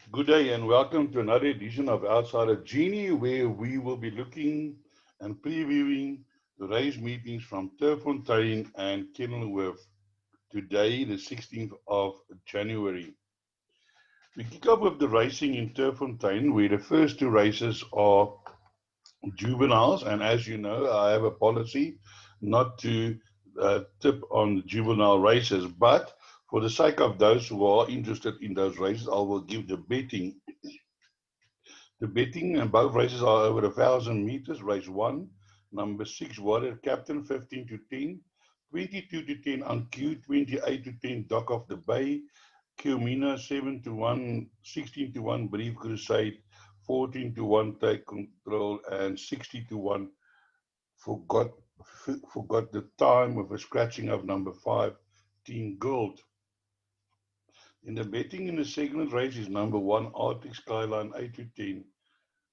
Good day and welcome to another edition of Outside of Genie, where we will be looking and previewing the race meetings from Turff and Kenilworth today, the 16th of January. We kick off with the racing in Turff, where the first two races are juveniles, and as you know, I have a policy not to tip on juvenile races, but for the sake of those who are interested in those races, I will give the betting. The betting and both races are over 1,000 meters. Race one, number 6 Warrior Captain, 15 to 10, 22 to 10 on Q, 28 to 10 Dock of the Bay, Kilmina 7 to 1, 16 to 1 Brief Crusade, 14 to 1 Take Control, and 60 to 1 Forgot Forgot the Time with a scratching of number 5 Team Gold. In the betting in the second race is number 1 Arctic Skyline 8 to 10.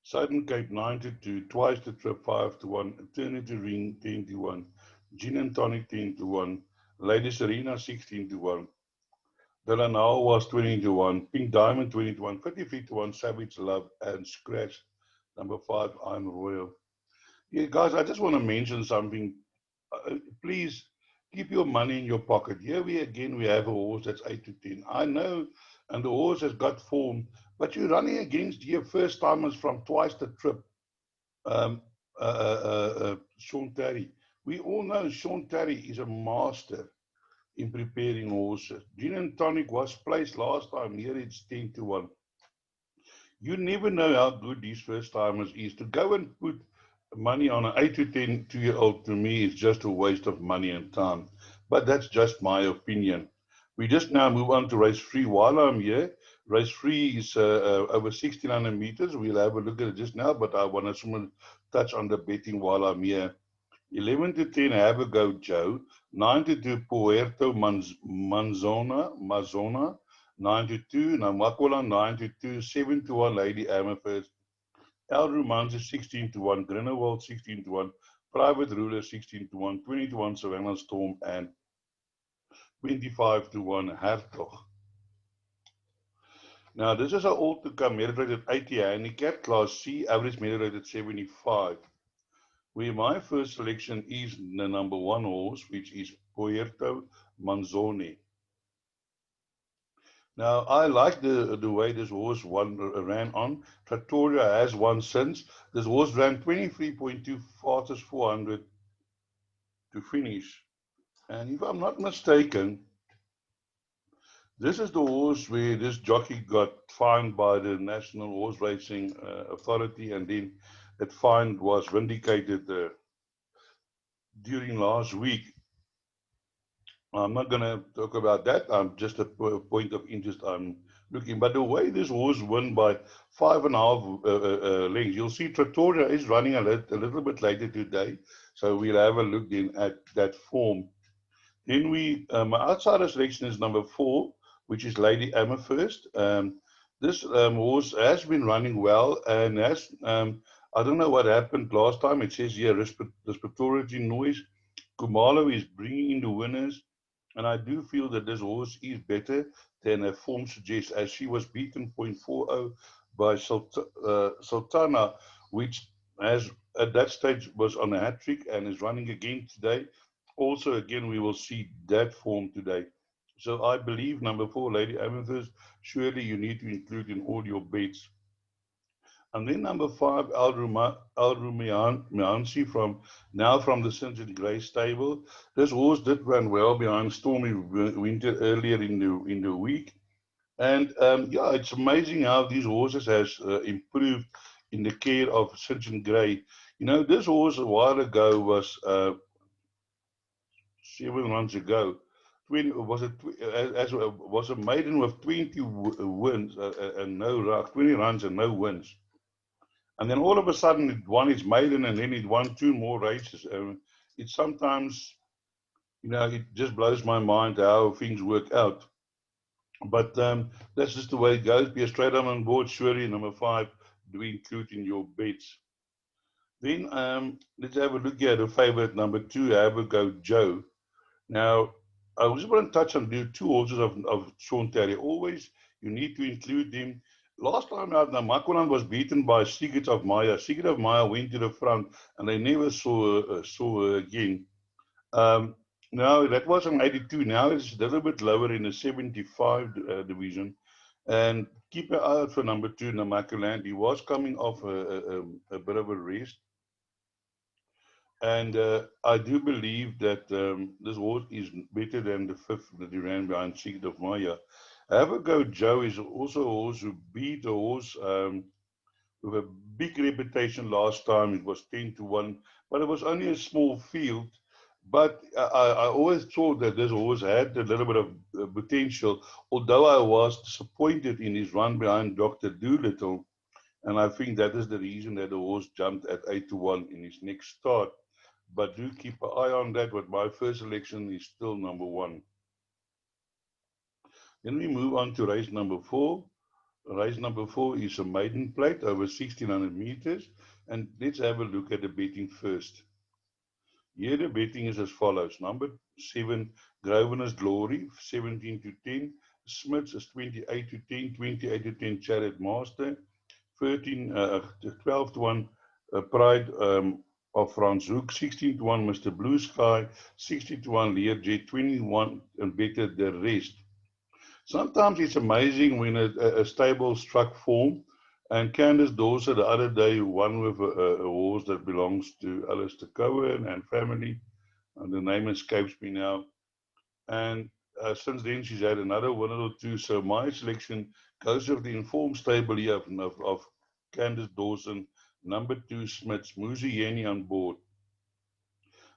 Southern Cape 9 to 2, twice the trip 5 to 1, Eternity Ring 10 to 1, Gin and Tonic 10 to 1, Ladies Arena 16 to 1, Delano was 20 to 1, Pink Diamond 20 to 1, 53 to 1, Savage Love, and Scratch number 5, I'm Royal. Yeah, guys, I just want to mention something. Please keep your money in your pocket. Here we have a horse that's 8 to 10. I know, and the horse has got form, but you're running against your first timers from twice the trip. um, Sean Terry. We all know Sean Terry is a master in preparing horses. Gin and Tonic was placed last time. Here it's 10 to 1. You never know how good these first timers is. To go and put money on an 8 to 10 2-year-old, to me, is just a waste of money and time. But that's just my opinion. We just now move on to race three while I'm here. Race three is over 1,600 meters. We'll have a look at it just now, but I want to touch on the betting while I'm here. 11 to 10, Have a Go Joe. 9 to 2, Puerto Mazona. 9 to 2, Namakola. 9 to 2, 7 to 1, Lady Amethyst. El Romance 16 to 1, Grindelwald 16 to 1, Private Ruler 16 to 1, 20 to 1, Savannah Storm, and 25 to 1, Hertog. Now, this is an all to come merit rated 80 handicap, Class C, average merit rated 75. Where my first selection is the number 1 horse, which is Puerto Manzoni. Now, I like the way this horse ran on. Trattoria has won since. This horse ran 23.2 fastest 400 to finish. And if I'm not mistaken, this is the horse where this jockey got fined by the National Horse Racing Authority, and then that fine was vindicated during last week. I'm not going to talk about that. I'm just a point of interest. I'm looking. But the way this horse won by 5.5 lengths, you'll see Trattoria is running a little bit later today. So we'll have a look then at that form. Then my outsider selection is number 4, which is Lady Amethyst. This horse has been running well and has, I don't know what happened last time. It says here respiratory noise. Kumalo is bringing in the winners. And I do feel that this horse is better than her form suggests, as she was beaten 0.40 by Sultana, which has at that stage was on a hat trick and is running again today. Also, again, we will see that form today. So I believe number 4, Lady Amethyst, surely you need to include in all your bets. And then number 5, Al Rumiansi from the St. Grace stable. This horse did run well behind Stormy Winter earlier in the week. And yeah, it's amazing how these horses has improved in the care of St. Grey. You know, this horse a while ago was 7 months ago. 20, was it as was a maiden with 20 wins and no 20 runs and no wins. And then all of a sudden it won its maiden and then it won 2 more races. It sometimes, it just blows my mind how things work out. But that's just the way it goes. Be a straight on board, surely. Number 5, do include in your bets. Then let's have a look at the favorite, number 2, Have a Go Joe. Now, I just want to touch on the 2 horses of Sean Terry. Always, you need to include them Last time out, now Makonan was beaten by Secret of Maya. Secret of Maya went to the front, and they never saw her again. Um, now that was an 82. Now it's a little bit lower in the 75 division. And keep an eye out for number 2, Namakuland. He was coming off a bit of a rest. And I do believe that this horse is better than the 5th that he ran behind Secret of Maya. Have a Go Joe is also a horse who beat a horse with a big reputation last time. It was 10-1, but it was only a small field. But I always thought that this horse had a little bit of potential, although I was disappointed in his run behind Dr. Doolittle. And I think that is the reason that the horse jumped at 8-1 in his next start. But do keep an eye on that. But my first selection is still number 1. Then we move on to race number 4. Race number 4 is a maiden plate over 1600 meters. And let's have a look at the betting first. Here the betting is as follows. Number 7, Grosvenor's Glory, 17-10. Smith's is 28-10, 28-10 Chariot Master. 12-1 Pride of Franz Hoek, 16-1 Mr. Blue Sky, 60-1 Learjet, 21 and better the rest. Sometimes it's amazing when a stable struck form. And Candace Dawson the other day won with a horse that belongs to Alistair Cohen and family. And the name escapes me now. And since then, she's had another one or two. So my selection goes with the informed stable here of Candace Dawson, number 2 Smiths, Muzi Yeni on board.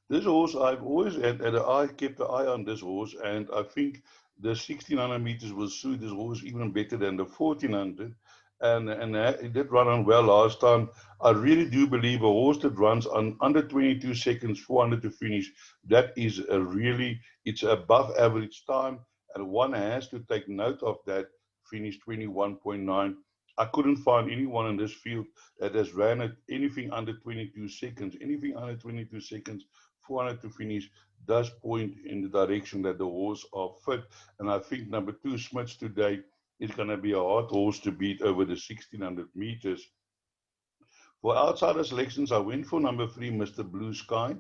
This horse, I've always kept an eye on this horse, and I think the 1600 meters will suit this horse even better than the 1400. And it did run on well last time. I really do believe a horse that runs on under 22 seconds, 400 to finish, that is it's above average time, and one has to take note of that. Finish 21.9. I couldn't find anyone in this field that has ran at anything under 22 seconds. Anything under 22 seconds, 400 to finish, does point in the direction that the horse are fit. And I think number 2 Smiths today is going to be a hard horse to beat over the 1600 meters. For outsider selections, I went for number 3, Mr. Blue Sky.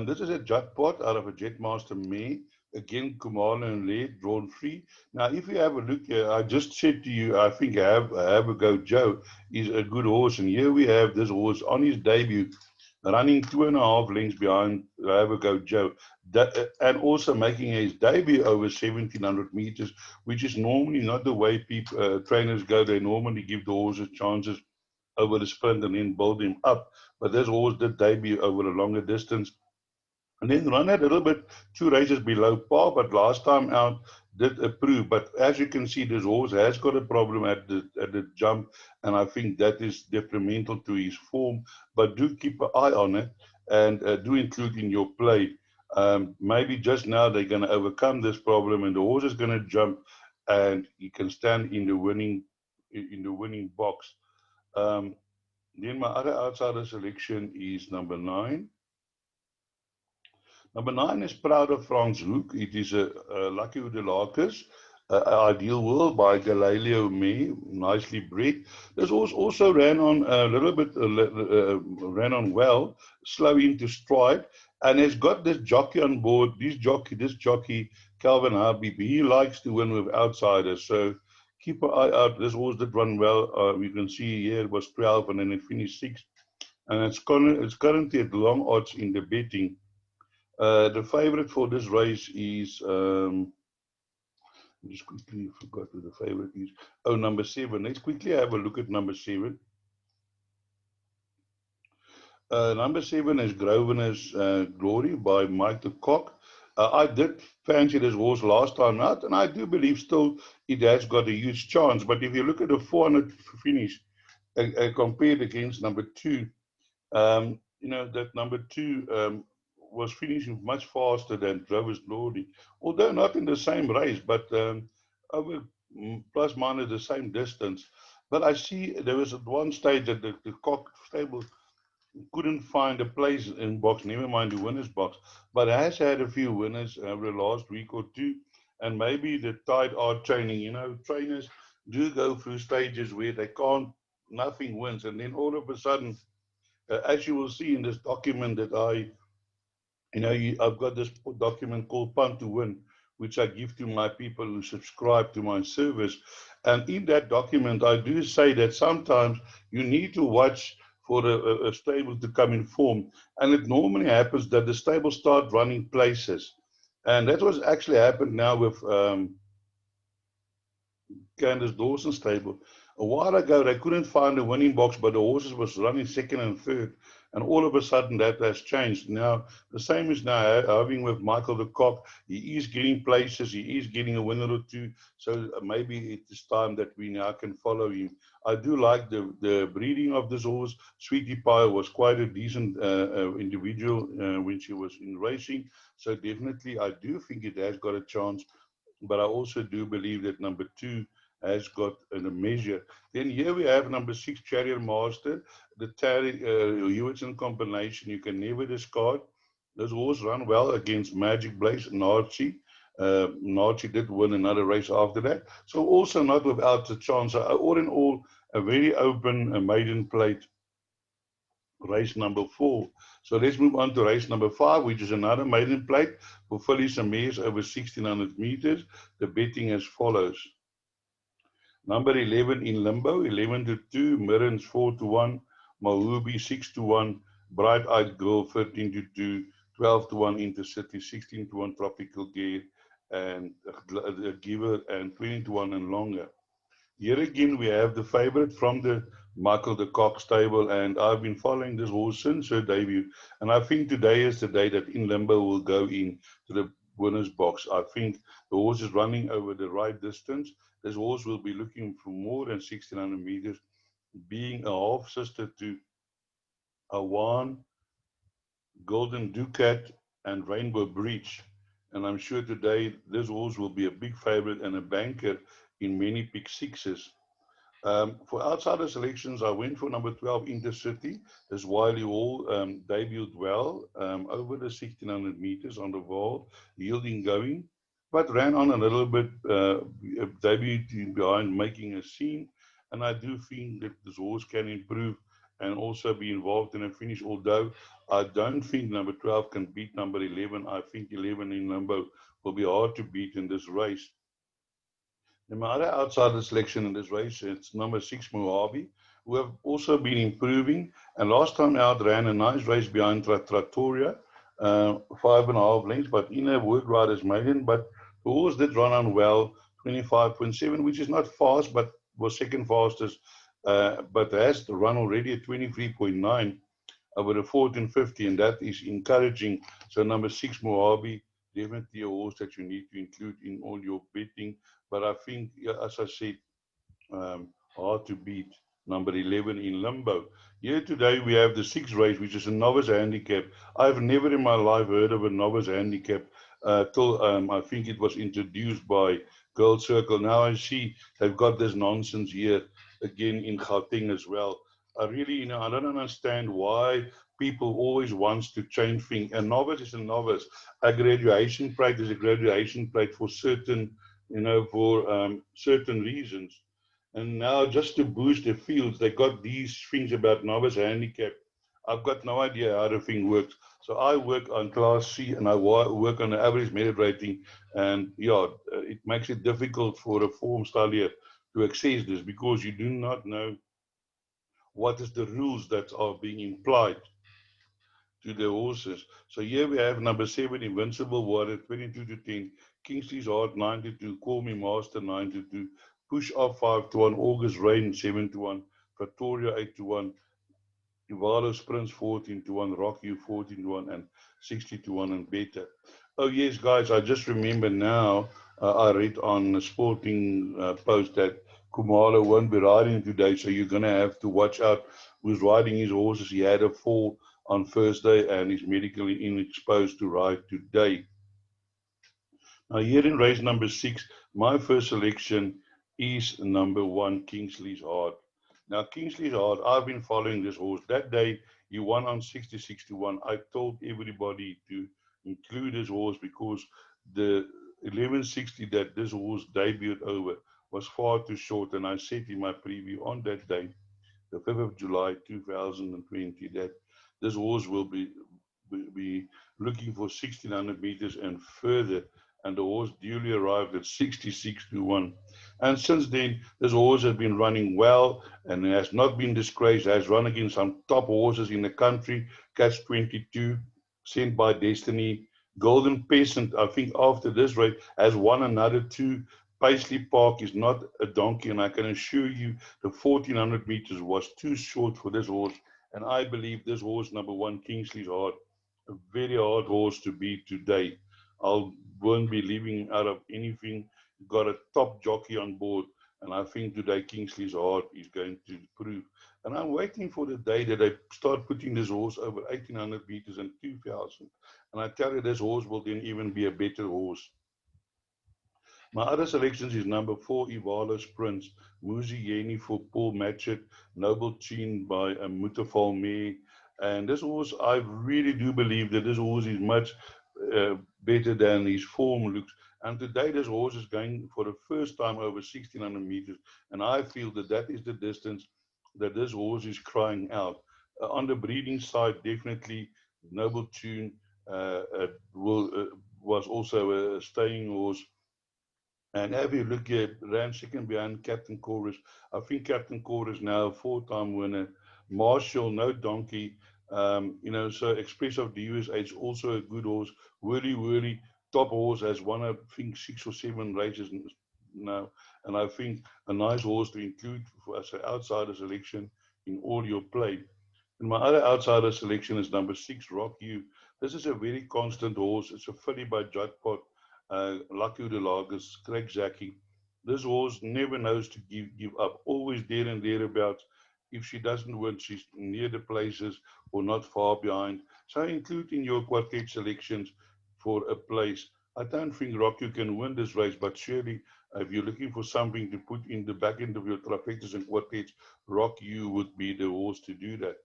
This is a jackpot out of a Jetmaster mare. Again, Kumalo and Laird drawn free. Now, if you have a look here, I just said to you, I think Have a Go Joe is a good horse. And here we have this horse on his debut, running 2.5 lengths behind Have a Go Joe, and also making his debut over 1700 meters, which is normally not the way trainers go. They normally give the horses chances over the sprint and then build him up. But this horse did debut over a longer distance. And then run a little bit, 2 races below par, but last time out did approve. But as you can see, this horse has got a problem at the jump, and I think that is detrimental to his form. But do keep an eye on it, and do include in your play. Maybe just now they're going to overcome this problem, and the horse is going to jump, and he can stand in the winning box. Then my other outsider selection is number 9. Number 9 is Proud of Franz Hoek. It is a Lucky Udelakis, Ideal World by Galileo May, nicely bred. This horse also ran on a little bit, ran on well, slow into stride, and has got this jockey on board. This jockey, Calvin Habib, he likes to win with outsiders. So keep an eye out. This horse did run well. You can see here it was 12 and then it finished 6th. And it's currently at long odds in the betting. The favorite for this race is, I just quickly forgot who the favorite is. Oh, number 7. Let's quickly have a look at number 7. Number 7 is Grosvenor's Glory by Mike the Cock. I did fancy this horse last time out, and I do believe still it has got a huge chance. But if you look at the 400 finish compared against number 2, that number 2 was finishing much faster than Grover's Glory, although not in the same race, but over plus minus the same distance. But I see there was at one stage that the Cock stable couldn't find a place in box, never mind the winners box, but has had a few winners over the last week or two. And maybe the tide are training, trainers, do go through stages where they can't, nothing wins, and then all of a sudden, as you will see in this document that I've got this document called Punt to Win, which I give to my people who subscribe to my service. And in that document, I do say that sometimes you need to watch for a stable to come in form. And it normally happens that the stable start running places. And that was actually happened now with Candace Dawson's stable. A while ago, they couldn't find a winning box, but the horses was running second and third. And all of a sudden, that has changed. Now, the same is now having with Michael the Cock. He is getting places. He is getting a winner or two. So maybe it is time that we now can follow him. I do like the breeding of this horse. Sweetie Pie was quite a decent individual when she was in racing. So definitely, I do think it has got a chance, but I also do believe that number two has got a measure. Then here we have number six, Chariot Master, the Terry Hewitson combination. You can never discard. This horse run well against Magic Blaze, Narchi. Narchi did win another race after that. So also not without a chance. All in all, a very open maiden plate race number four. So let's move on to race number five, which is another maiden plate for fillies and mares over 1600 meters. The betting as follows. Number 11 in Limbo, 11 to 2, Mirrens 4 to 1, Mahubi 6 to 1, Bright Eyed Girl 13 to 2, 12 to 1, Intercity 16 to 1, Tropical Gear, and Giver, and 20 to 1 and longer. Here again, we have the favorite from the Michael de Kock stable, and I've been following this horse since her debut. And I think today is the day that In Limbo will go in to the winner's box. I think the horse is running over the right distance. This horse will be looking for more than 1600 meters, being a half sister to Awan, Golden Ducat, and Rainbow Breach. And I'm sure today this horse will be a big favorite and a banker in many pick sixes. For outsider selections, I went for number 12, Intercity. As Wiley Hall debuted well over the 1600 meters on the wall, yielding going, but ran on a little bit, debuted behind making a scene. And I do think that this horse can improve and also be involved in a finish, although I don't think number 12 can beat number 11. I think 11 in number will be hard to beat in this race. The other outsider selection in this race, it's number six, Mojave, who have also been improving. And last time out ran a nice race behind Trattoria, 5.5 lengths, but in a World Riders Maiden. But the horse did run on well, 25.7, which is not fast, but was second fastest, but has run already at 23.9 over the 1450, and that is encouraging. So number six, Mojave, definitely a horse that you need to include in all your betting. But I think, yeah, as I said, hard to beat number 11 in Limbo. Here today we have the sixth race, which is a novice handicap. I've never in my life heard of a novice handicap till I think it was introduced by Girl Circle. Now I see they've got this nonsense here again in Gauteng as well. I really, I don't understand why people always wants to change things. A novice is a novice. A graduation plate is a graduation plate for certain, for certain reasons. And now, just to boost the fields, they got these things about novice handicap. I've got no idea how the thing works. So I work on Class C and I work on the average merit rating. And yeah, it makes it difficult for a form studier to access this because you do not know what is the rules that are being implied to the horses. So here we have number 7, Invincible Water, 22 to 10. Kingsley's Heart, 9 to 2. Call Me Master, 9 to 2. Push Up, 5 to 1. August Rain, 7 to 1. Pretoria, 8 to 1. Ivalo's Prince, 14 to 1. Rock You, 14 to 1. And 60 to 1 and better. Oh, yes, guys, I just remember now, I read on a sporting post that Kumalo won't be riding today, so you're going to have to watch out who's riding his horses. He had a fall on Thursday and is medically indisposed to ride today. Now, here in race number 6, my first selection is number 1, Kingsley's Heart. Now, Kingsley's Heart, I've been following this horse. That day, he won on 66 to 1. I told everybody to include this horse because the 1160 that this horse debuted over was far too short. And I said in my preview on that day, the 5th of July 2020, that this horse will be looking for 1600 meters and further. And the horse duly arrived at 66 to 1. And since then, this horse has been running well and has not been disgraced, has run against some top horses in the country. Catch 22, Sent by Destiny. Golden Peasant, I think after this race, has won another two. Paisley Park is not a donkey, and I can assure you the 1400 meters was too short for this horse. And I believe this horse, number one, Kingsley's Heart, a very hard horse to beat today. I won't be leaving out of anything. Got a top jockey on board, and I think today Kingsley's Heart is going to prove. And I'm waiting for the day that they start putting this horse over 1800 meters and 2000. And I tell you, this horse will then even be a better horse. My other selections is number 4, Ivala's Prince, Muzieni for Paul Matchett, Noble Chin by Mutafal May. And this horse, I really do believe that this horse is much better than his form looks. And today, this horse is going for the first time over 1600 meters. And I feel that that is the distance that this horse is crying out. On the breeding side, definitely Noble Tune was also a staying horse. And if you look at ran second behind Captain Chorus, I think Captain Chorus now a 4-time winner. Marshall, no donkey. So Express of the USA is also a good horse. Whirly, top horse, has won, I think, 6 or 7 races now. And I think a nice horse to include as an outsider selection in all your play. And my other outsider selection is number 6, Rock You. This is a very constant horse. It's a filly by Judpot, Lucky de Lagos, Craig Zaki. This horse never knows to give up. Always there and thereabouts. If she doesn't win, she's near the places or not far behind. So include in your quartet selections for a place. I don't think Rock You can win this race, but surely if you're looking for something to put in the back end of your trifectas and quartets, Rock You would be the horse to do that.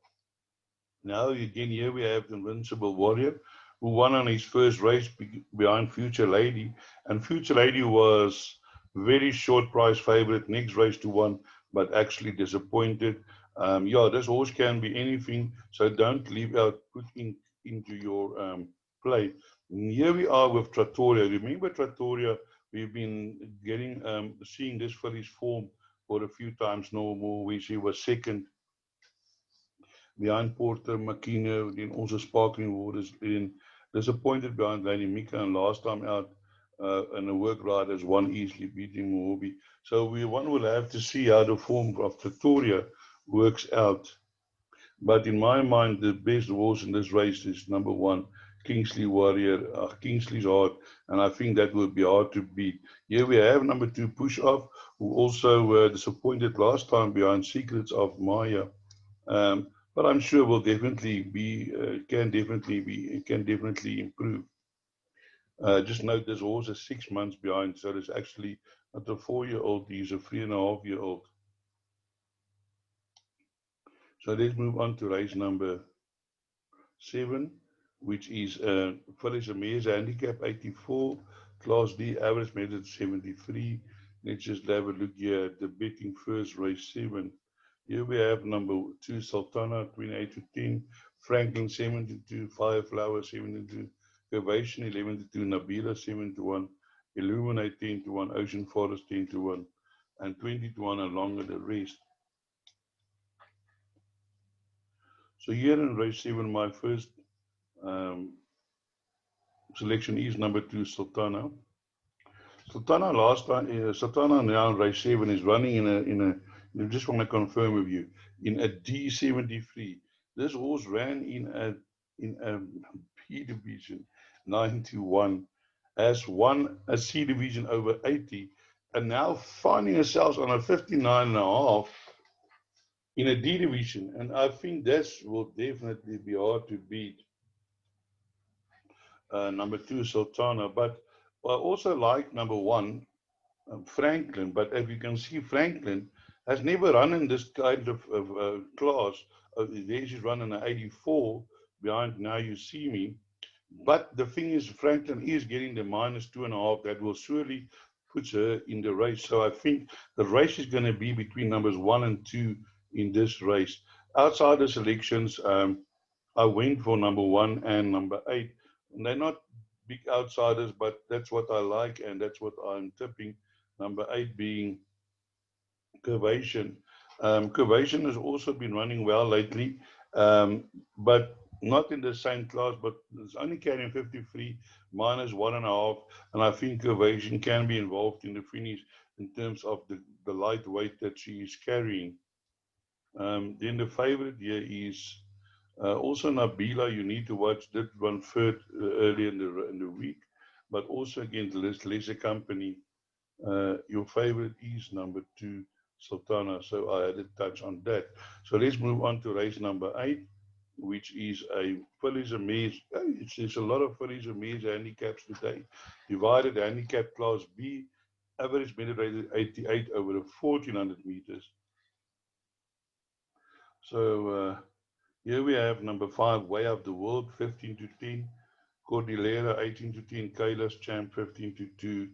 Now again, here we have the Invincible Warrior, who won on his first race behind Future Lady, and Future Lady was very short price favorite. Next race to one, but actually disappointed. Yeah, this horse can be anything, so don't leave out put into your play. And here we are with Trattoria. Remember Trattoria? We've been getting seeing this for his form for a few times no more, where she was second behind Porter, McKenna, then also Sparkling Waters, then disappointed behind Lady Mika, and last time out, and the work riders won easily, beating Mohobi. So one will have to see how the form of Pretoria works out. But in my mind, the best horse in this race is number 1, Kingsley Warrior, Kingsley's Heart, and I think that will be hard to beat. Here we have number 2, Push Off, who also disappointed last time behind Secrets of Maya. But I'm sure will definitely be can definitely improve. Just note this horse is 6 months behind, so it's actually not a 4-year-old. He's a 3.5-year-old. So let's move on to race number 7, which is Phyllis Amir's handicap 84, Class D average method 73. Let's just have a look here at the betting first race 7. Here we have number 2, Sultana, 28 to 10, Franklin, 72, Fireflower, 72, Curvation, 11 to 2, Nabila, 7 to 1, Illuminate, 10 to 1, Ocean Forest, 10 to 1, and 20 to 1 along with the rest. So here in race 7, my first selection is number 2, Sultana. Sultana now in race 7 is running I just want to confirm with you, in a D73. This horse ran in a B division 9 to 1, has won a C division over 80, and now finding herself on a 59.5 in a D division. And I think this will definitely be hard to beat. Number 2, Sultana, but I also like number 1, Franklin. But if you can see, Franklin has never run in this kind of class. There she's running an 84 behind Now You See Me. But the thing is, Franklin is getting the -2.5. That will surely puts her in the race. So I think the race is going to be between numbers 1 and 2 in this race. Outside the selections, I went for number 1 and number 8. And they're not big outsiders, but that's what I like, and that's what I'm tipping. Number 8 being Curvation. Curvation has also been running well lately, but not in the same class, but it's only carrying 53 minus 1.5. And I think Curvation can be involved in the finish in terms of the light weight that she is carrying. Then the favorite here is also Nabila. You need to watch that one third early in the week, but also against lesser company. Your favorite is number 2, Sultana. So I had a touch on that. So let's move on to race number 8, which is a fillies and mares. It's a lot of fillies and mares handicaps today. Divided handicap class B, average merit rated 88 over the 1400 meters. So here we have number 5, Way of the World, 15-10. Cordillera, 18-10. Kailash Champ, 15-2.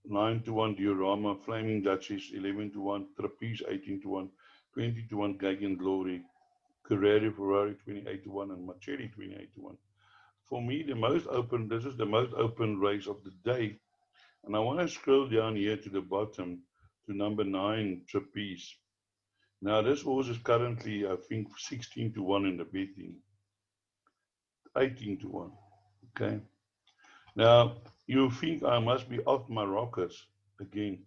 9-1 Diorama, Flaming Duchess 11-1, Trapeze 18-1, 20-1 Gagan Glory, Carrera Ferrari 28-1, and Machete 28-1. For me, this is the most open race of the day. And I want to scroll down here to the bottom to number 9, Trapeze. Now, this horse is currently, I think, 16-1 in the betting, 18-1. Okay. Now, you think I must be off my rockers again.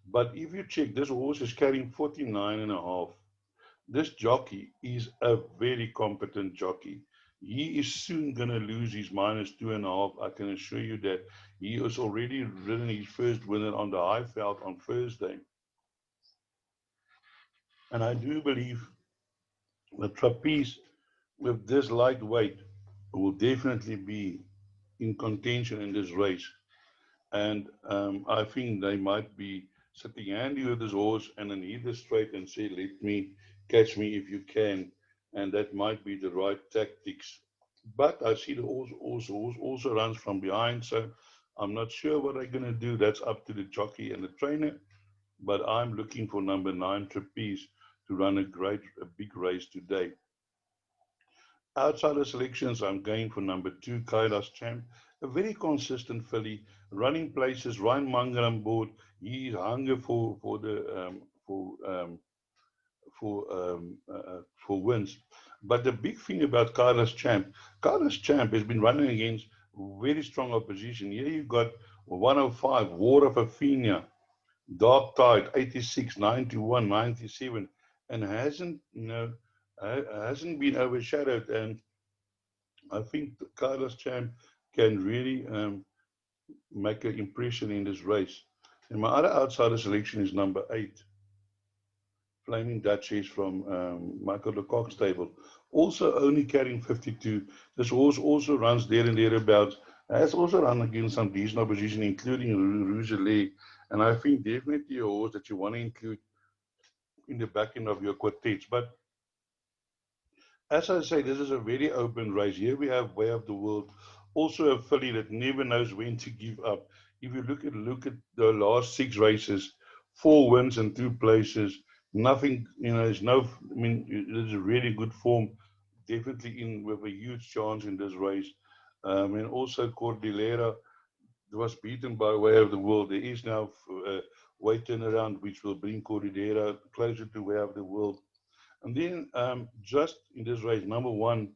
But if you check, this horse is carrying 49.5. This jockey is a very competent jockey. He is soon going to lose his minus 2.5. I can assure you that. He has already ridden his first winner on the Highveld on Thursday. And I do believe the Trapeze with this lightweight will definitely be in contention in this race. And I think they might be sitting handy with this horse and then hit the straight and say, let me catch me if you can. And that might be the right tactics. But I see the horse also runs from behind. So I'm not sure what they're going to do. That's up to the jockey and the trainer. But I'm looking for number 9, Trapeze, to run a big race today. Outside the selections, I'm going for number 2, Kailash Champ, a very consistent filly, running places. Ryan Munger on board. He is hunger for wins. But the big thing about Kailash Champ has been running against very strong opposition. Here you've got 105, War of Athenia, Dark Tide, 86, 91, 97, and hasn't been overshadowed. And I think Carlos Champ can really make an impression in this race. And my other outsider selection is number 8, Flaming Duchess from Michael de Kock's stable. Also only carrying 52. This horse also runs there and thereabouts. Has also run against some decent opposition, including Rougelet. And I think definitely a horse that you want to include in the back end of your quartets. But as I say, this is a very open race. Here we have Way of the World, also a filly that never knows when to give up. If you look at the last 6 races, 4 wins and 2 places, nothing. There's no. I mean, it is a really good form. Definitely in with a huge chance in this race. And also Cordillera was beaten by Way of the World. There is now weight turnaround, which will bring Cordillera closer to Way of the World. And then just in this race, number 1,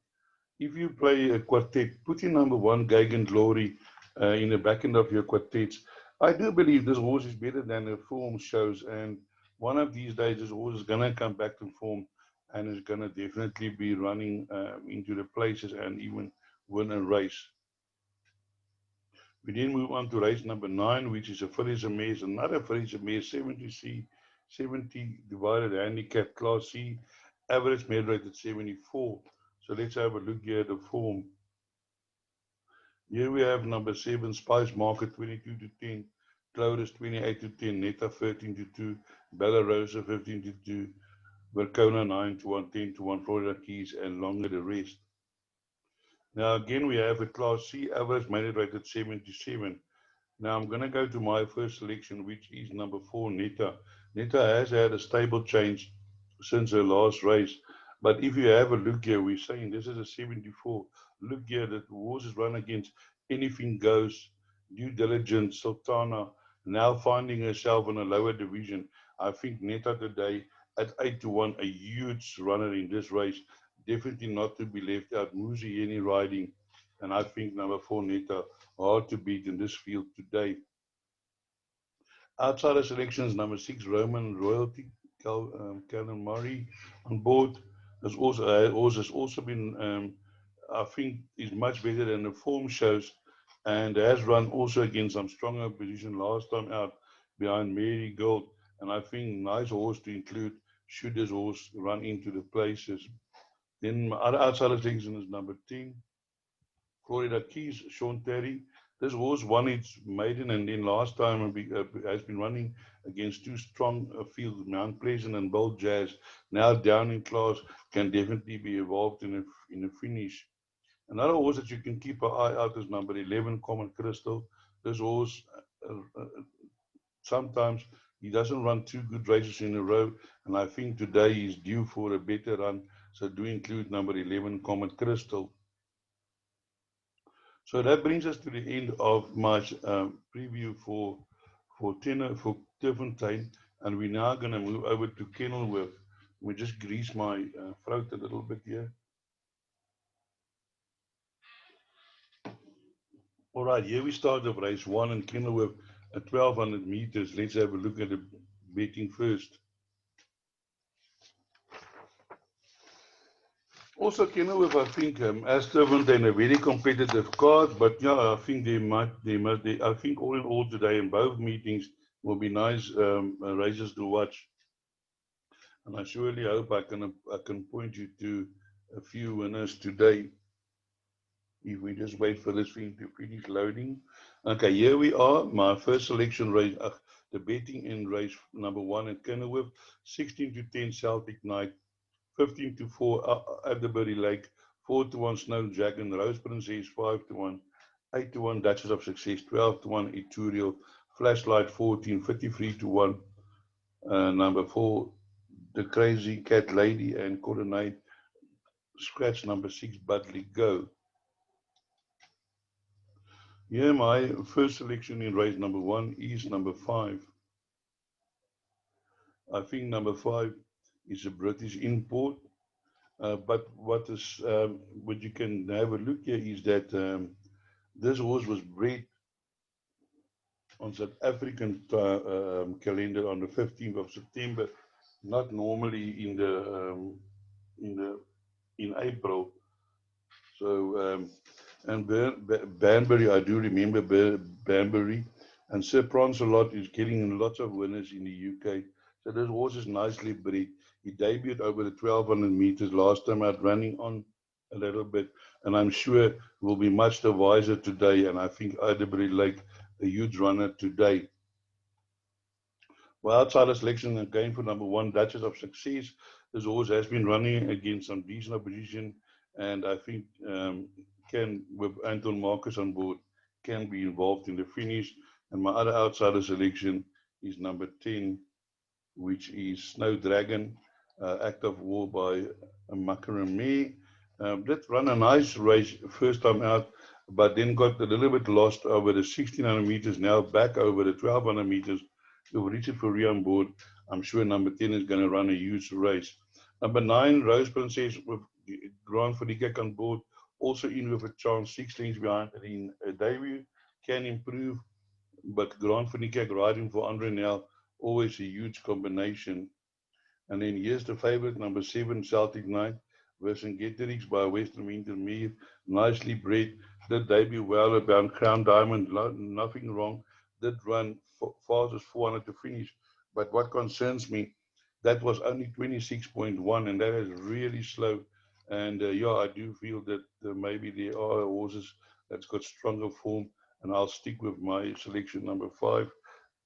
if you play a quartet, put in number 1, Gagan Glory, in the back end of your quartets. I do believe this horse is better than the form shows. And one of these days, this horse is going to come back to form and is going to definitely be running into the places and even win a race. We then move on to race number 9, which is a fillies and mares, another fillies and mares, 70C, 70 divided handicap class C, average merit rate at 74. So let's have a look here at the form. Here we have number 7, Spice Market 22-10, Clovis 28-10, Netta 13-2, Bella Rosa 15-2, Vercona 9-1, 10-1, Florida Keys, and longer the rest. Now again we have a class C, average merit rate at 77. Now I'm going to go to my first selection, which is number 4, Netta. Netta has had a stable change since her last race. But if you have a look here, we're saying this is a 74. Look here, that the horses run against Anything Goes, Due Diligence, Sultana, now finding herself in a lower division. I think Netta today at 8 to 1, a huge runner in this race. Definitely not to be left out. Muzi any riding. And I think number 4, Netta, hard to beat in this field today. Outside of selections, number 6, Roman Royalty, Calvin Murray on board. Has also been, I think, is much better than the form shows, and has run also against some stronger position last time out behind Mary Gold. And I think nice horse to include should this horse run into the places. Then my other outside of selection is number 10, Florida Keys, Sean Terry. This horse won its maiden and then last time has been running against two strong fields, Mount Pleasant and Bold Jazz. Now down in class, can definitely be involved in a finish. Another horse that you can keep an eye out is number 11, Common Crystal. This horse, sometimes he doesn't run two good races in a row, and I think today he's due for a better run. So do include number 11, Common Crystal. So that brings us to the end of my preview for Turffontein, and we're now going to move over to Kenilworth. We just grease my throat a little bit here. All right, here we start with race 1 in Kenilworth at 1200 meters. Let's have a look at the betting first. Also, Kenilworth, I think, as Turffontein, a very competitive card, but yeah, I think I think all in all today in both meetings will be nice races to watch. And I surely hope I can point you to a few winners today. If we just wait for this thing to finish loading. Okay, here we are. My first selection race, the betting in race number 1 at Kenilworth, 16 to 10 Celtic Knight, 15 to 4 Adderbury Lake, 4 to 1 Snow Dragon, Rose Princess, 5 to 1, 8 to 1 Duchess of Success, 12 to 1 Eturiel, Flashlight 14, 53 to 1, number 4 The Crazy Cat Lady, and Coronate scratch number 6 Budley Go. Yeah, my first selection in race number 1 is number 5. I think number 5 is a British import. But what you can have a look here is that this horse was bred on South African calendar on the 15th of September, not normally in the in April. So and Banbury, I do remember Banbury, and Sir Proncelot is getting lots of winners in the UK. So this horse is nicely bred. He debuted over the 1200 meters last time out, running on a little bit, and I'm sure will be much the wiser today. And I think Adderbury Lake, a huge runner today. Well, outside of selection, again for number 1, Duchess of Success. This horse has been running against some decent opposition, and I think can, with Anton Marcus on board, can be involved in the finish. And my other outsider selection is number 10, which is Snow Dragon, Act of War by Makarame. That run a nice race first time out, but then got a little bit lost over the 1600 meters, now back over the 1200 meters with Richard Fourie on board. I'm sure number 10 is going to run a huge race. Number 9, Rose Princess with Grand Fourie on board, also in with a chance, 6 lengths behind in a debut, can improve, but Grand Fourie riding for Andre Nel, always a huge combination. And then here's the favorite, number 7, Celtic Knight, Vercingetorix by Western Wintermere, nicely bred, did debut well about Crown Diamond, nothing wrong, did run fastest 400 to finish. But what concerns me, that was only 26.1, and that is really slow. And yeah, I do feel that maybe there are horses that's got stronger form, and I'll stick with my selection number 5,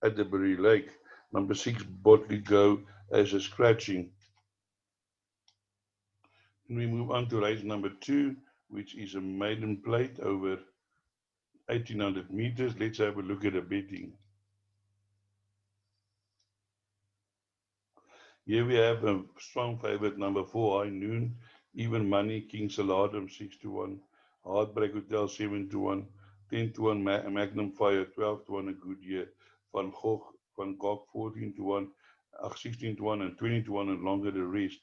Adderbury Lake. Number 6, Botley Go as a scratching. And we move on to race number 2, which is a maiden plate over 1800 meters. Let's have a look at the betting. Here we have a strong favorite, number 4, High Noon, Even Money, King Saladum 6-1, Heartbreak Hotel 7-1, 10-1, Magnum Fire 12-1, a good year, Van Gogh 14-1, 16-1, and 20-1, and longer the rest.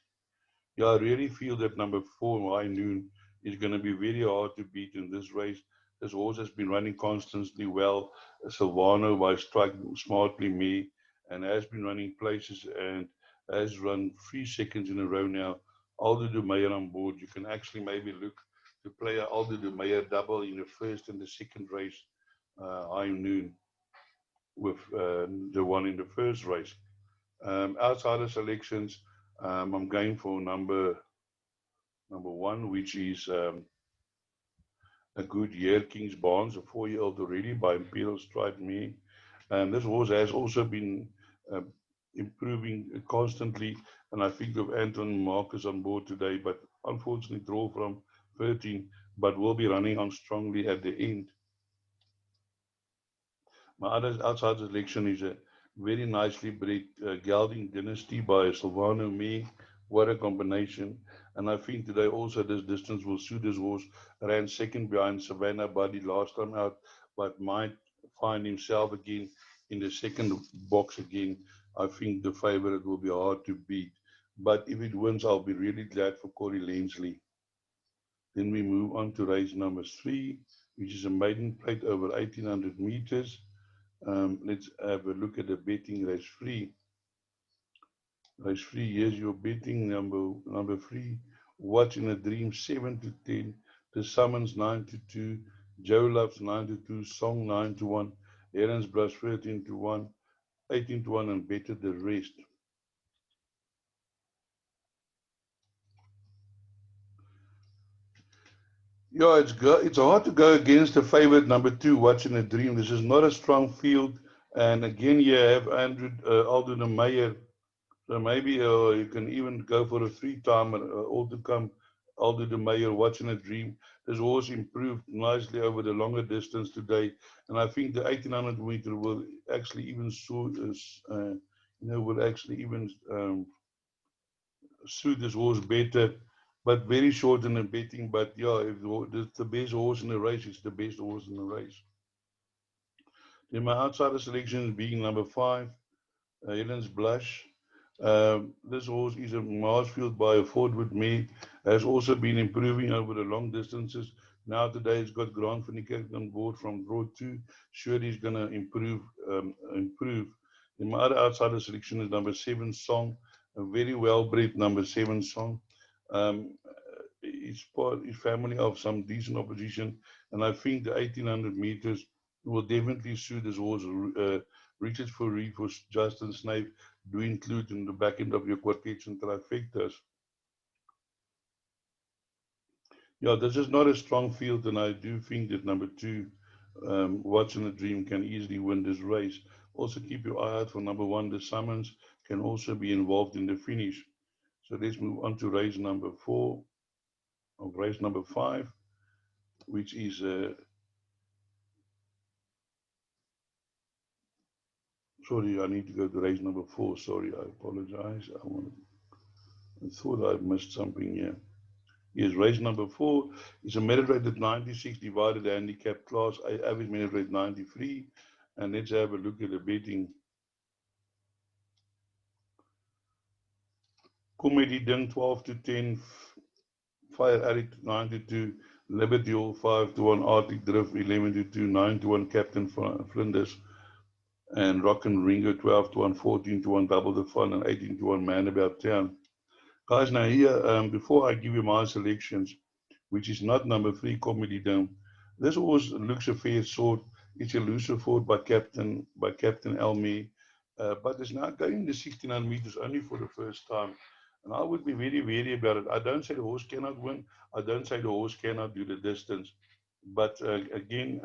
Yeah, I really feel that number 4, High Noon, is going to be very hard to beat in this race. This horse has been running constantly well. Silvano by Strike Smartly Me, and has been running places and has run 3 seconds in a row now. Aldo de Meyer on board. You can actually maybe look to play Aldo de Meyer double in the first and the second race, High Noon, with the one in the first race. Outside of selections, I'm going for number 1, which is a good year, King's Barnes, a 4-year-old already by Imperial Strike Me. This horse has also been uh, improving constantly, and I think of Anton Marcus on board today, but unfortunately draw from 13, but will be running on strongly at the end. My other outside selection is a very nicely bred gelding dynasty by Silvano Me. What a combination. And I think today also this distance will suit this horse. Ran second behind Savannah Buddy last time out, but might find himself again in the second box again. I think the favorite will be hard to beat. But if it wins, I'll be really glad for Corey Lensley. Then we move on to race number 3, which is a maiden plate over 1800 meters. Let's have a look at the betting race 3. Race 3, here's your betting number 3. What's in a Dream 7-10. The Summons 9-2. Joe Loves 9-2. Song 9-1. Aaron's Brush 13-1. 18-1, and better the rest. Yeah, it's hard to go against the favorite number 2, What's in a Dream. This is not a strong field. And again, you have Andrew Alden Meyer. So maybe you can even go for a 3-time all to come. Aldo de Meyer, Watching a Dream. This horse improved nicely over the longer distance today, and I think the 1800 meter will actually even will actually even suit this horse better. But very short in the betting. But yeah, if the best horse in the race, it's the best horse in the race. Then my outsider selection being number 5, Helen's Blush. This horse is a Marsfield by a Fordwood mare. Has also been improving over the long distances. Now today it's got Grant van Niekerk on board from draw 2. Sure, he's going to improve. And my other outsider selection is number 7, Song. A very well-bred number 7, Song. Um, he's family of some decent opposition, and I think the 1800 meters will definitely suit this horse. Richard Fourie for Justin Snape do include in the back end of your quartets and trifectas. Yeah, this is not a strong field, and I do think that number 2, Watching a Dream, can easily win this race. Also, keep your eye out for number 1, The Summons, can also be involved in the finish. So let's move on to race number 4, of race number 5, which is sorry, I need to go to race number 4. Sorry, I apologize. I thought I missed something here. Yes, race number 4 is a merit rate at 96 divided handicap class, average merit rate 93. And let's have a look at the betting. Comedy Ding 12-10, Fire Addict 9-2, Liberty Hall 5-1, Arctic Drift 11-2, 9-1, Captain Flinders, and Rock and Ringo 12-1, 14-1, Double the Fun, and 18-1, Man About Town. Guys, now here, before I give you my selections, which is not number 3, Comedy Dome, this horse looks a fair sort. It's elusive fought by Captain Elmi, but it's now going the 1600 meters only for the first time. And I would be very wary about it. I don't say the horse cannot win. I don't say the horse cannot do the distance. But again,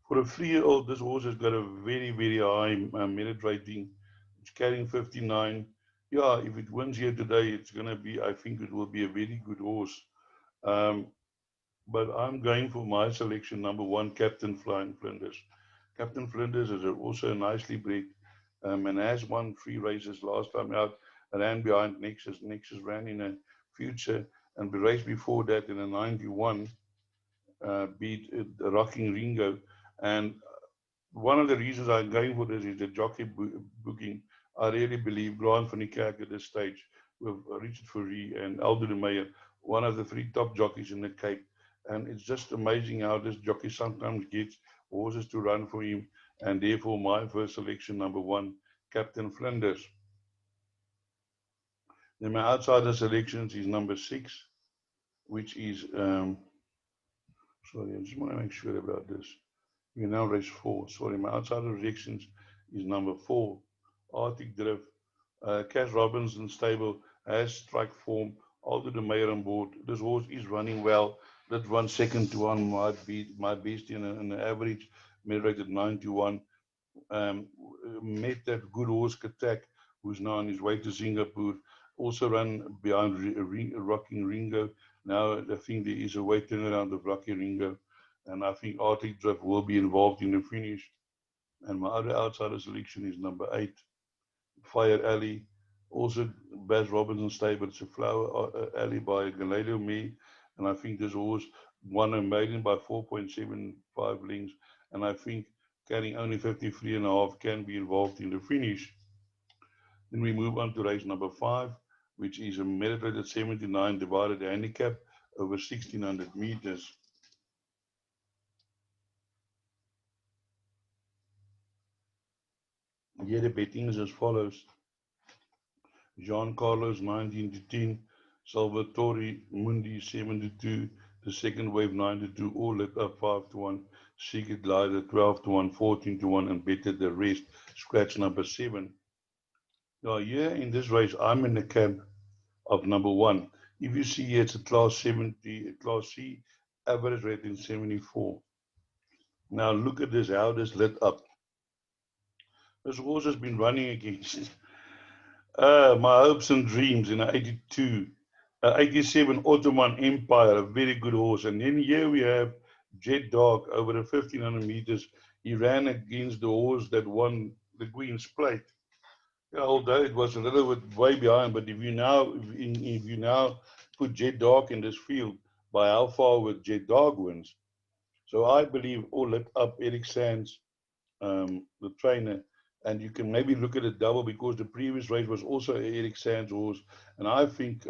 for a 3-year-old, this horse has got a very, very high merit rating. It's carrying 59. Yeah, if it wins here today, it's going to be, I think it will be a very good horse. Um, but I'm going for my selection number one, Captain Flying Flinders. Captain Flinders is also nicely bred and has won 3 races last time out. Ran behind Nexus. Nexus ran in a future and the race before that in a 91 beat Rocking Ringo. And one of the reasons I'm going for this is the jockey booking. I really believe Grant van die Kerk at this stage with Richard Fourie and Aldo de Meyer, one of the 3 top jockeys in the Cape. And it's just amazing how this jockey sometimes gets horses to run for him. And therefore, my first selection, number one, Captain Flinders. Then my outsider selections is number 6, which is, sorry, I just want to make sure about this. We now race 4. Sorry, my outsider selections is number 4, Arctic Drift. Cash Robinson stable has strike form. Aldo de Meyer on board. This horse is running well. That run second to one might be my best in an average, mid rated 9-1. Um, Met that good horse Katak, who's now on his way to Singapore. Also run behind Rocking Ringo. Now I think there is a way turnaround of Rocky Ringo, and I think Arctic Drift will be involved in the finish. And my other outsider selection is number 8, Fire Alley. Also, Baz Robinson stable. It's a flower alley by Galileo Me. And I think this horse won a maiden by 4.75 lengths. And I think carrying only 53.5 can be involved in the finish. Then we move on to race number 5, which is a merit rated 79 divided handicap over 1600 meters. Here the betting is as follows. Jean Carlos 19 to 10, Salvatore Mundi 7 to 2, the second wave 9 to 2, all lit up 5 to 1, Secret Glider 12 to 1, 14 to 1, and betted the rest, scratch number 7. Now, here in this race, I'm in the camp of number 1. If you see here, it's a class 70, class C, average rating 74. Now, look at this, how this lit up. This horse has been running against my hopes and dreams in 82, 87 Ottoman Empire, a very good horse. And then here we have Jet Dog over the 1500 meters. He ran against the horse that won the Queen's Plate. Yeah, although it was a little bit way behind, but if you now put Jet Dog in this field, by how far would Jet Dog wins? So I believe all lit up Eric Sands, the trainer, and you can maybe look at a double because the previous race was also Eric Sands horse, and I think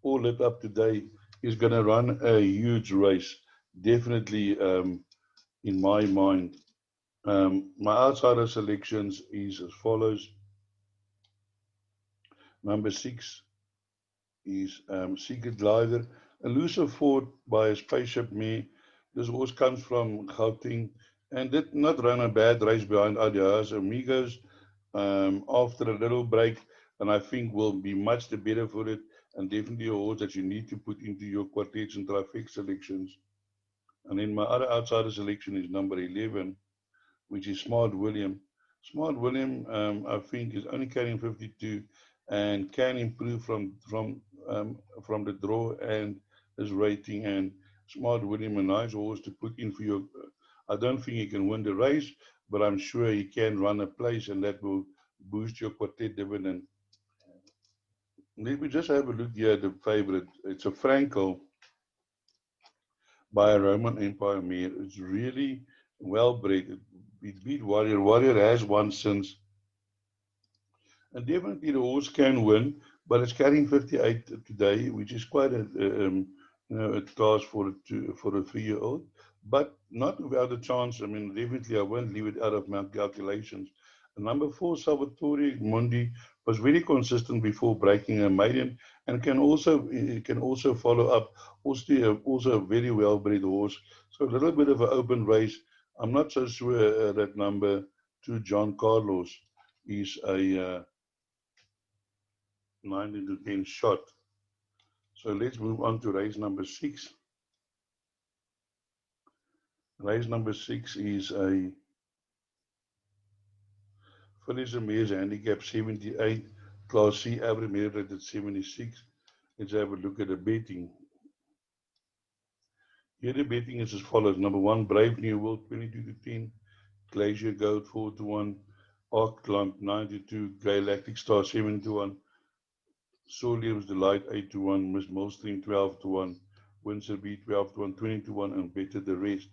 all lit up today is going to run a huge race, definitely in my mind. My outsider selections is as follows. Number 6 is Secret Glider, elusive fought by a spaceship me. This horse comes from Gauteng and did not run a bad race behind Adias Amigos after a little break, and I think will be much the better for it, and definitely a horse that you need to put into your quartets and trifecta selections. And then my other outsider selection is number 11, which is Smart William. Smart William, I think, is only carrying 52 and can improve from the draw and his rating. And Smart William, a nice horse to put in for your. I don't think he can win the race, but I'm sure he can run a place, and that will boost your quartet dividend. Let me just have a look here at the favorite. It's a Frankel by a Roman Empire mare. It's really well bred. It beat Warrior. Warrior has won since. And definitely the horse can win, but it's carrying 58 today, which is quite a task for a 3-year-old. But not without a chance. I mean, definitely I won't leave it out of my calculations. And number 4, Salvatore Mundi, was very consistent before breaking a maiden, and can also follow up. Also a very well bred horse. So a little bit of an open race. I'm not so sure that number 2, John Carlos, is a 9 into 10 shot. So let's move on to race number 6. Race number 6 is a Felicia Mares handicap 78, Class C average merit rated 76. Let's have a look at the betting. Here the betting is as follows. Number 1, Brave New World 22-10, Glacier Goat 4-1, Arc Climb 9-2, Galactic Star 7-1, Solium's Delight 8-1, Miss Millstream 12-1, Windsor B 12-1, 20-1, and better the rest.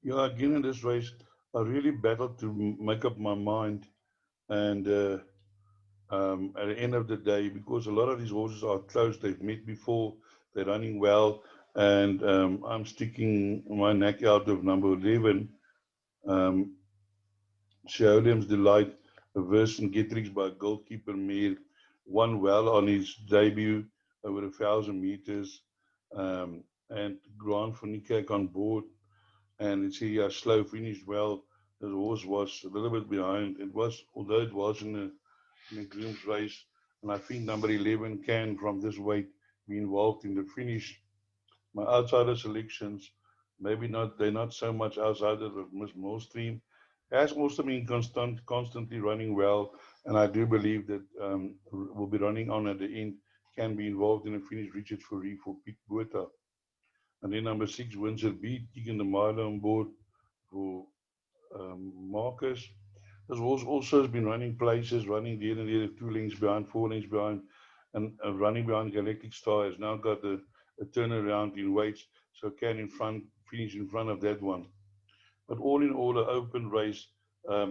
Yeah, again in this race, I really battled to make up my mind, and at the end of the day, because a lot of these horses are close, they've met before, they're running well, and I'm sticking my neck out of number 11, um, Sheolium's Delight, a verse in Getrix by goalkeeper Mir, won well on his debut over 1,000 meters, and Grant van Niekerk on board, and it's here slow finished well. The horse was a little bit behind. It was, although it was in a groom's race, and I think number 11 can, from this weight, be involved in the finish. My outsider selections, maybe not, they're not so much outsiders of Miss Millstream, has also been constantly running well, and I do believe that will be running on at the end, can be involved in a finish. Richard Fourie for Piet Botha. And then number 6, Windsor Beat, kicking the mile on board for Marcus. This horse also has been running places, running there and there, 2 lengths behind, 4 lengths behind, and running behind Galactic Star. Has now got a turnaround in weights, so can finish in front of that one. But all in all, an open race.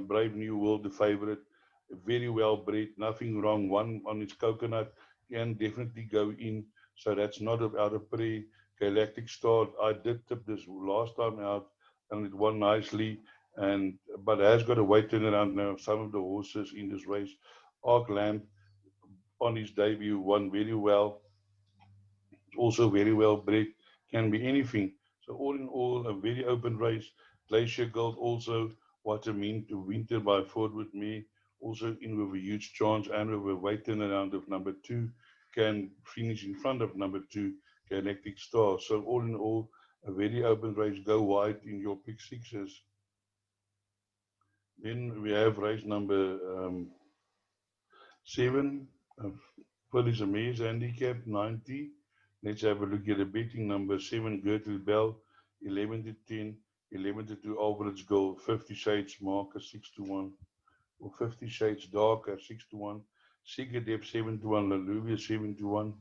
Brave New World, the favorite, very well bred, nothing wrong. One on its coconut can definitely go in, so that's not out of play. Galactic Star, I did tip this last time out, and it won nicely. And but has got a weight turnaround now. Some of the horses in this race, Arc Lamb on his debut won very well, also very well bred, can be anything. So all in all, a very open race. Glacier Gold also what a mean to winter by Ford with me, also in with a huge chance, and with a weight turnaround of number 2, can finish in front of number 2, Galactic Star. So all in all, a very open race. Go wide in your pick sixes. Then we have race number 7, Police Amaze handicap 90. Let's have a look at the betting. Number 7, Gertrude Bell, 11-10, 11-2, Alvarez Gold, 50 Shades Marker 6-1, or 50 Shades Darker 6-1, Sigurdep 7-1, Laluvia 7-1,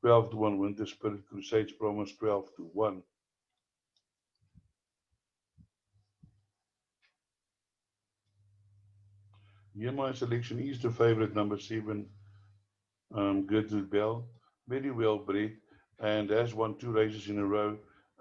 12-1, Winter Spirit Crusades Promise 12-1. Here my selection is the favorite, number 7, Gertrude Bell, very well bred, and has won 2 races in a row,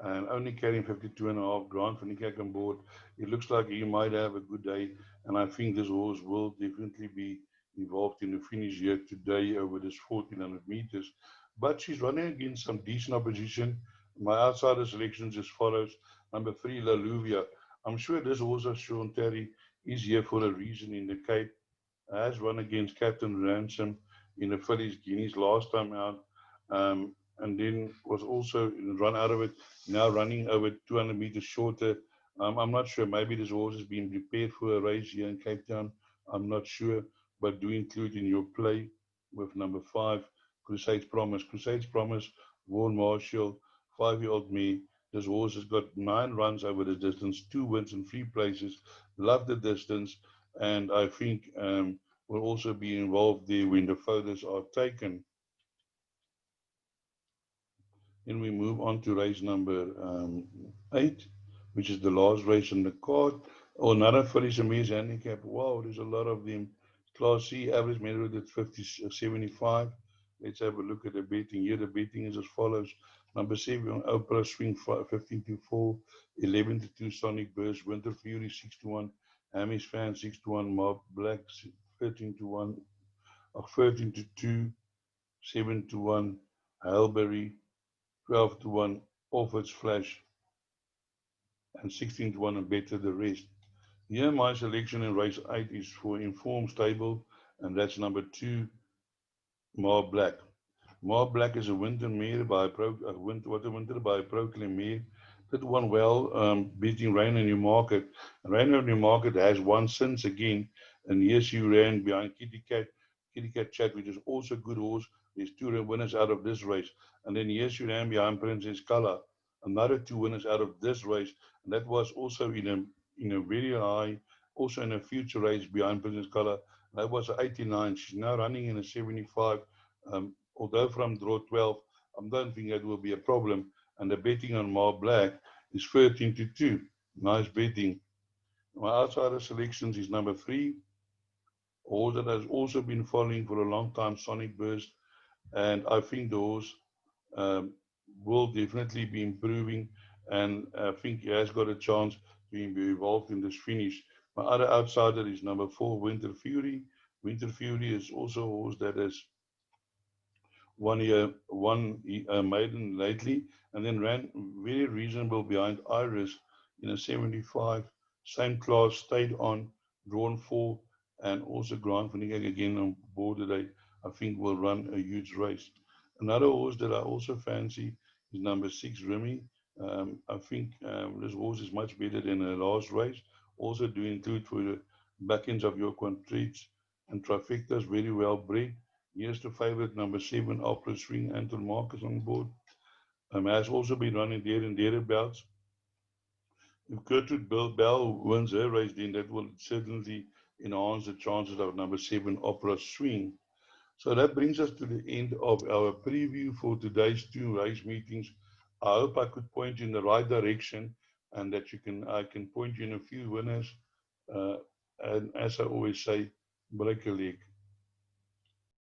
and only carrying 52.5. Grant van Niekerk on board. It looks like he might have a good day, and I think this horse will definitely be involved in the finish here today over this 1,400 meters. But she's running against some decent opposition. My outsider selections as follows. Number 3, La Luvia. I'm sure this horse of Sean Terry is here for a reason in the Cape. Has run against Captain Ransom in the fillies Guineas last time out, and then was also run out of it. Now running over 200 meters shorter. I'm not sure. Maybe this horse has been prepared for a race here in Cape Town. I'm not sure, but do include in your play with number 5, Crusades Promise. Crusades Promise, Vaughan Marshall, 5-year-old me. This horse has got 9 runs over the distance, 2 wins and 3 places. Love the distance, and I think will also be involved there when the photos are taken. Then we move on to race number 8, which is the last race in the card. Oh, another Phillies Amaze handicap. Wow, there's a lot of them. Class C, average merit at 75. Let's have a look at the betting. Here the betting is as follows. Number 7, Oprah Swing 15-4, 11-2, Sonic Burst, Winter Fury 6-1, Hammy's Fan 6-1, Mob Black 13-1, 13-2, 7-1, Halberry 12-1, Offord's Flash, and 16-1, and better the rest. Here my selection in race 8 is for Informed Stable, and that's number 2, Mar Black. Mar Black is a winter mare by winter by Proclaim Mare. That one well, beating Rainer Newmarket. Rainer Newmarket has won since again, and yes, she ran behind Kitty Cat Chat, which is also a good horse, There's two winners out of this race. And then yes, you ran behind Princess Color, another two winners out of this race. And that was also in a very high, also in a future race behind Princess Color. That was 89. She's now running in a 75. Although from draw 12, I don't think that will be a problem. And the betting on Mar Black is 13-2. Nice betting. My outsider selections is number 3. Horse that has also been following for a long time, Sonic Burst. And I think the horse um, will definitely be improving. And I think he has got a chance to be involved in this finish. My other outsider is number 4, Winter Fury. Winter Fury is also a horse that has one maiden lately, and then ran very reasonable behind Iris in a 75. Same class, stayed on, drawn 4, and also Grant Van again on board today. I think will run a huge race. Another horse that I also fancy is number 6, Remy. I think this horse is much better than her last race. Also do include for the back ends of your quadrants and trifectas, very well bred. Here's the favorite number 7, Opera Swing, Anton Marcus on board. Has also been running there and thereabouts. If Gertrude Bell wins her race, then that will certainly enhance the chances of number 7, Opera Swing. So that brings us to the end of our preview for today's 2 race meetings. I hope I could point you in the right direction and that I can point you in a few winners. Uh, and as I always say, break a leg.